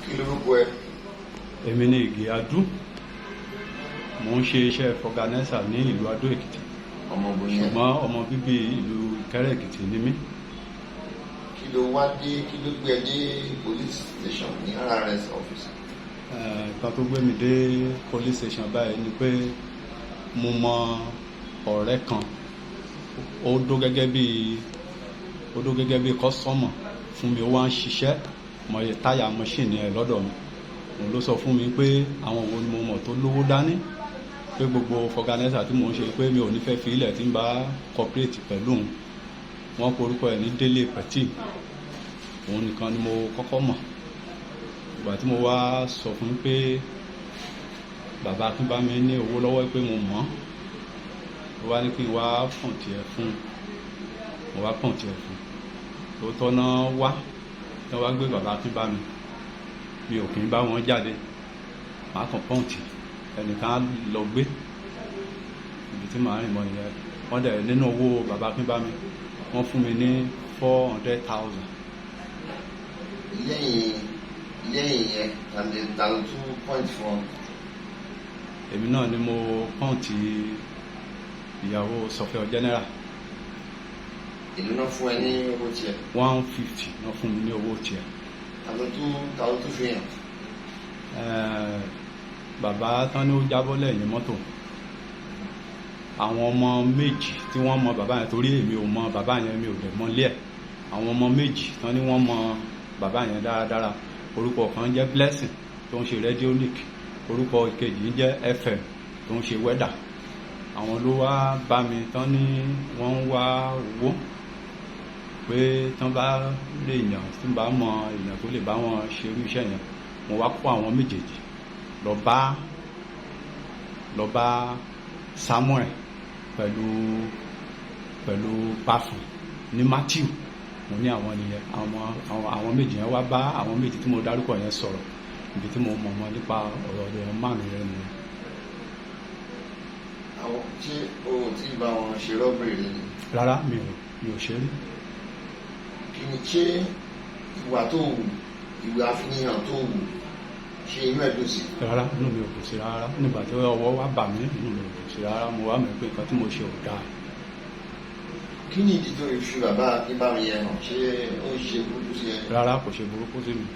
Kí lorúkọ ẹ? Èmi ni L'Ado. Mo ń ṣe iṣẹ́ Foga ní ìlú L'Ado èkìtì. Ṣùgbọ́n ọmọ bíbí ìlú kúnrẹ èkìtì ni mí. Kí ló wá dé, kí ló gbé ẹ dé police station ní RRS office? Nǹkan tó gbé mi dé police station báyìí ni pé mo mọ ọ̀rẹ́ kan, ó dó gẹ́gẹ́ bí kọ́sọ́mọ̀ fún mi. Ó wá ń ṣiṣẹ́ mọ iye táyà mọ́ṣíìnì ẹ̀ lọ́dọ̀ mi. Òun ló sọ fún mi pé àwọn wo ni mo mọ̀ tó lówó dání, pé gbogbo Foga tí mò ń ṣe pé mi ò ní fẹ́ fi ilẹ̀ tí ń bá cooperate pẹ̀lú òun. Wọ́n porúkọ ẹ̀ ní Délé Pẹ̀tì. Òun nìkan ni mo kọ́kọ́ mọ̀. Ìgbà tí mo wá sọ fún pé bàbá Akínbámi ní owó lọ́wọ́ pé mo mọ̀, ó wá ní kí n wá pọ̀ǹtì ẹ̀ fún. Mo wá pọ̀ǹtì ẹ̀ fún. Lóòótọ́ náà wá gbé bàbá Akínbámi. Mi ò kì í bá wọn jáde. Màá kàn pọ́ǹtì, ẹnìkan á lọ gbé ibi tí màá rìn mọ́ ìyẹn. Wọ́n dẹ̀ nínú owó bàbá Akínbámi wọ́n fún mi ní 400,000. lẹ́yìn yẹn tàbí 2.4. Èmi náà ni mo pọ́ǹtì ìyàwó sọfẹ́ general. Ìlú náà fún ẹ ní owó tiẹ̀? 150 náà fún mi ní owó tiẹ̀. Tàbí tó fi hàn? Bàbá tán ní ó jábọ́ lẹ́yìn mọ́tò. Àwọn ọmọ méjì tí wọ́n mọ bàbá yẹn, torí èmi ò mọ bàbá yẹn, mi ò dẹ̀ mọ lé ẹ̀. Àwọn ọmọ méjì tán ní wọ́n mọ bàbá yẹn dáradára. Orúkọ kan jẹ́ Blessing tó ń ṣe radionic. Orúkọ ìkejì ń jẹ́ FM tó ń ṣe weather. Àwọn ló wá bá mi tán ní wọ́n ń wá owó, pé tán bá lè yàn, tí bá mọ èèyàn tó lè bá wọn ṣe irú iṣẹ́ yẹn. Mo wá kó àwọn méjèèjì lọ bá Samuel pẹ̀lú Bafun ní Matthew. Mo ní àwọn nìyẹn, àwọn méjì yẹn wá bá àwọn méjì tí mo dárúkọ yẹn sọ̀rọ̀. Ibi tí mo mọ̀ nípa ọ̀rọ̀ rẹ̀ mánu rẹ̀ nìyẹn. Àwọn tí o ti bá wọn ṣe rọ́bìrì ni? Rárá, mi ò ṣe rí. Kí ni ṣé ìwà tó wù, ìwà àfihàn tó wù, ṣe inú ẹ̀ dùn sí? Rárá, inú mi ò dùn sí rárá. Nígbà tí ọwọ́ wá bà mí, inú mi ò dùn sí rárá. Mo wá mọ̀ pé nǹkan tí mo ṣe ò dáa. Kí ni ìdí tó fi bàbá Akínbámi yẹn hàn? Ṣé ó ń ṣe burúkú sí ẹ? Rárá, kò ṣe burúkú sí mi.